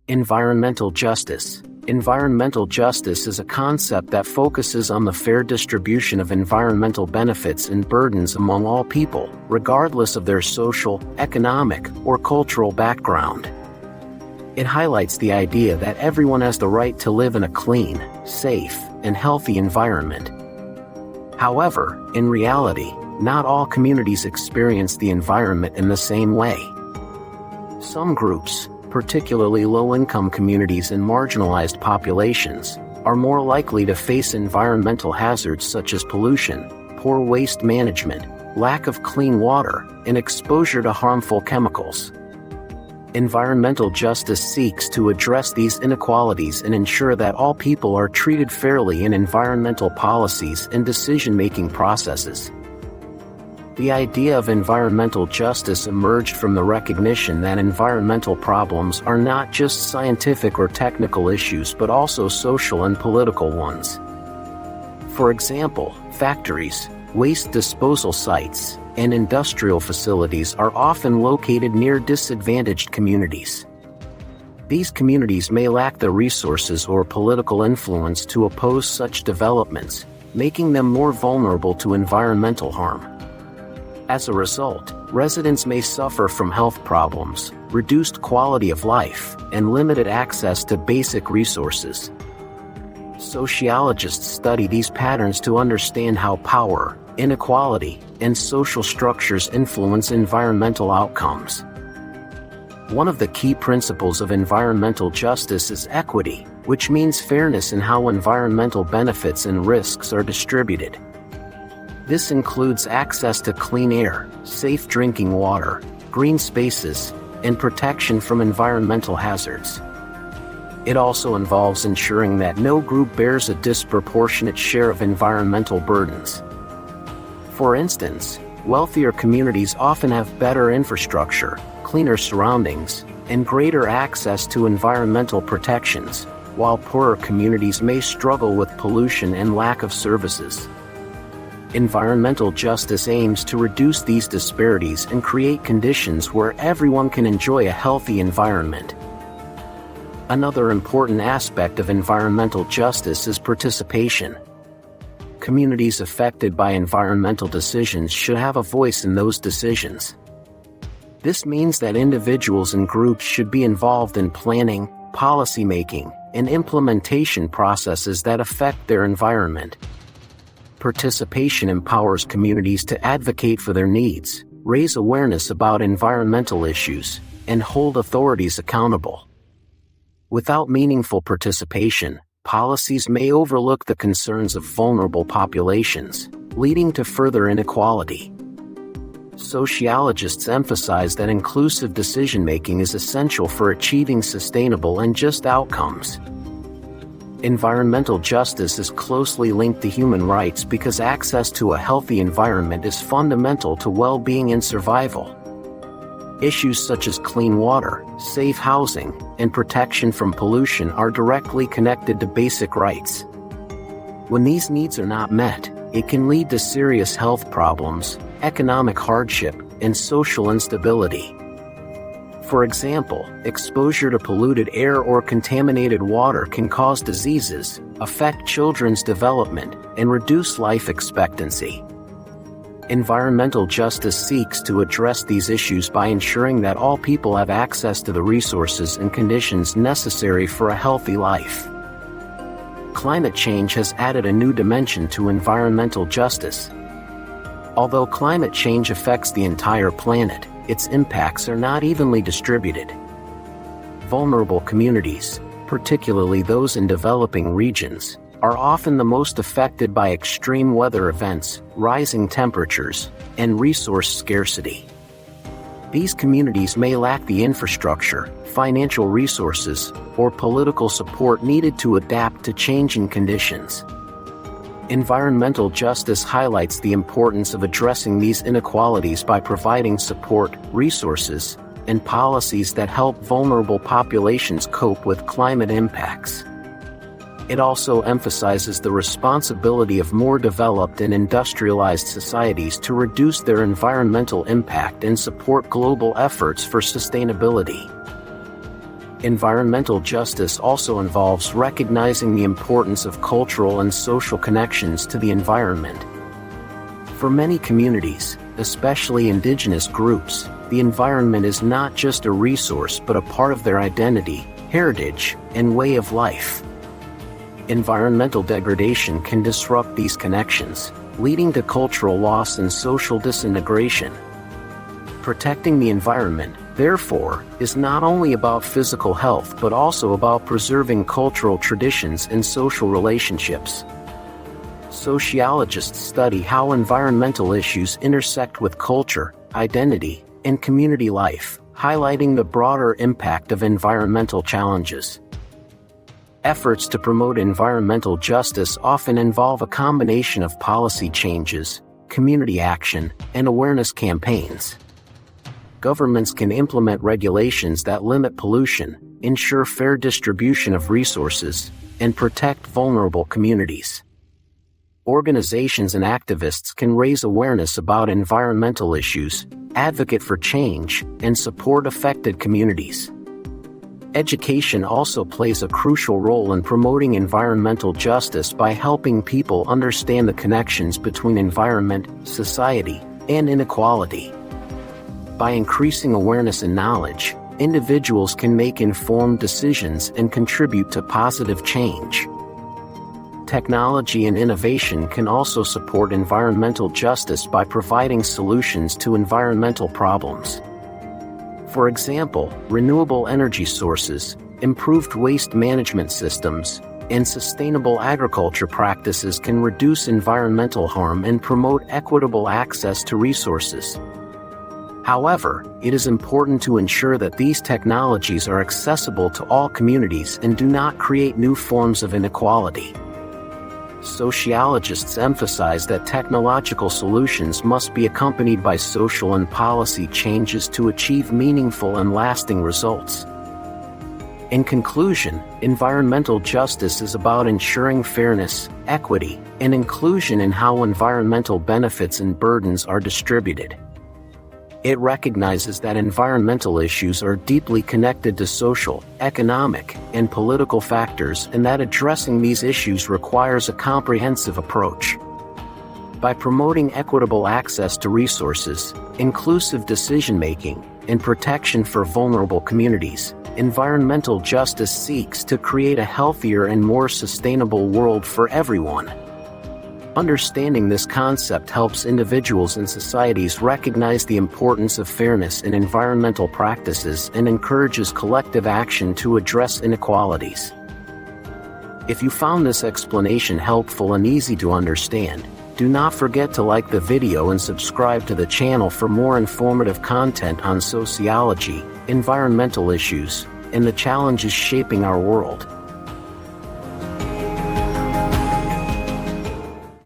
Environmental justice. Environmental justice is a concept that focuses on the fair distribution of environmental benefits and burdens among all people, regardless of their social, economic, or cultural background. It highlights the idea that everyone has the right to live in a clean, safe, and healthy environment. However, in reality, not all communities experience the environment in the same way. Some groups, particularly low-income communities and marginalized populations, are more likely to face environmental hazards such as pollution, poor waste management, lack of clean water, and exposure to harmful chemicals. Environmental justice seeks to address these inequalities and ensure that all people are treated fairly in environmental policies and decision-making processes. The idea of environmental justice emerged from the recognition that environmental problems are not just scientific or technical issues but also social and political ones. For example, factories, waste disposal sites, and industrial facilities are often located near disadvantaged communities. These communities may lack the resources or political influence to oppose such developments, making them more vulnerable to environmental harm. As a result, residents may suffer from health problems, reduced quality of life, and limited access to basic resources. Sociologists study these patterns to understand how power, inequality, and social structures influence environmental outcomes. One of the key principles of environmental justice is equity, which means fairness in how environmental benefits and risks are distributed. This includes access to clean air, safe drinking water, green spaces, and protection from environmental hazards. It also involves ensuring that no group bears a disproportionate share of environmental burdens. For instance, wealthier communities often have better infrastructure, cleaner surroundings, and greater access to environmental protections, while poorer communities may struggle with pollution and lack of services. Environmental justice aims to reduce these disparities and create conditions where everyone can enjoy a healthy environment. Another important aspect of environmental justice is participation. Communities affected by environmental decisions should have a voice in those decisions. This means that individuals and groups should be involved in planning, policymaking, and implementation processes that affect their environment. Participation empowers communities to advocate for their needs, raise awareness about environmental issues, and hold authorities accountable. Without meaningful participation, policies may overlook the concerns of vulnerable populations, leading to further inequality. Sociologists emphasize that inclusive decision-making is essential for achieving sustainable and just outcomes. Environmental justice is closely linked to human rights because access to a healthy environment is fundamental to well-being and survival. Issues such as clean water, safe housing, and protection from pollution are directly connected to basic rights. When these needs are not met, it can lead to serious health problems, economic hardship, and social instability. For example, exposure to polluted air or contaminated water can cause diseases, affect children's development, and reduce life expectancy. Environmental justice seeks to address these issues by ensuring that all people have access to the resources and conditions necessary for a healthy life. Climate change has added a new dimension to environmental justice. Although climate change affects the entire planet, its impacts are not evenly distributed. Vulnerable communities, particularly those in developing regions, are often the most affected by extreme weather events, rising temperatures, and resource scarcity. These communities may lack the infrastructure, financial resources, or political support needed to adapt to changing conditions. Environmental justice highlights the importance of addressing these inequalities by providing support, resources, and policies that help vulnerable populations cope with climate impacts. It also emphasizes the responsibility of more developed and industrialized societies to reduce their environmental impact and support global efforts for sustainability. Environmental justice also involves recognizing the importance of cultural and social connections to the environment. For many communities, especially indigenous groups, the environment is not just a resource but a part of their identity, heritage, and way of life. Environmental degradation can disrupt these connections, leading to cultural loss and social disintegration. Protecting the environment, therefore, is not only about physical health but also about preserving cultural traditions and social relationships. Sociologists study how environmental issues intersect with culture, identity, and community life, highlighting the broader impact of environmental challenges. Efforts to promote environmental justice often involve a combination of policy changes, community action, and awareness campaigns. Governments can implement regulations that limit pollution, ensure fair distribution of resources, and protect vulnerable communities. Organizations and activists can raise awareness about environmental issues, advocate for change, and support affected communities. Education also plays a crucial role in promoting environmental justice by helping people understand the connections between environment, society, and inequality. By increasing awareness and knowledge, individuals can make informed decisions and contribute to positive change. Technology and innovation can also support environmental justice by providing solutions to environmental problems. For example, renewable energy sources, improved waste management systems, and sustainable agriculture practices can reduce environmental harm and promote equitable access to resources. However, it is important to ensure that these technologies are accessible to all communities and do not create new forms of inequality. Sociologists emphasize that technological solutions must be accompanied by social and policy changes to achieve meaningful and lasting results. In conclusion, environmental justice is about ensuring fairness, equity, and inclusion in how environmental benefits and burdens are distributed. It recognizes that environmental issues are deeply connected to social, economic, and political factors and that addressing these issues requires a comprehensive approach. By promoting equitable access to resources, inclusive decision-making, and protection for vulnerable communities, environmental justice seeks to create a healthier and more sustainable world for everyone. Understanding this concept helps individuals and societies recognize the importance of fairness in environmental practices and encourages collective action to address inequalities. If you found this explanation helpful and easy to understand, do not forget to like the video and subscribe to the channel for more informative content on sociology, environmental issues, and the challenges shaping our world.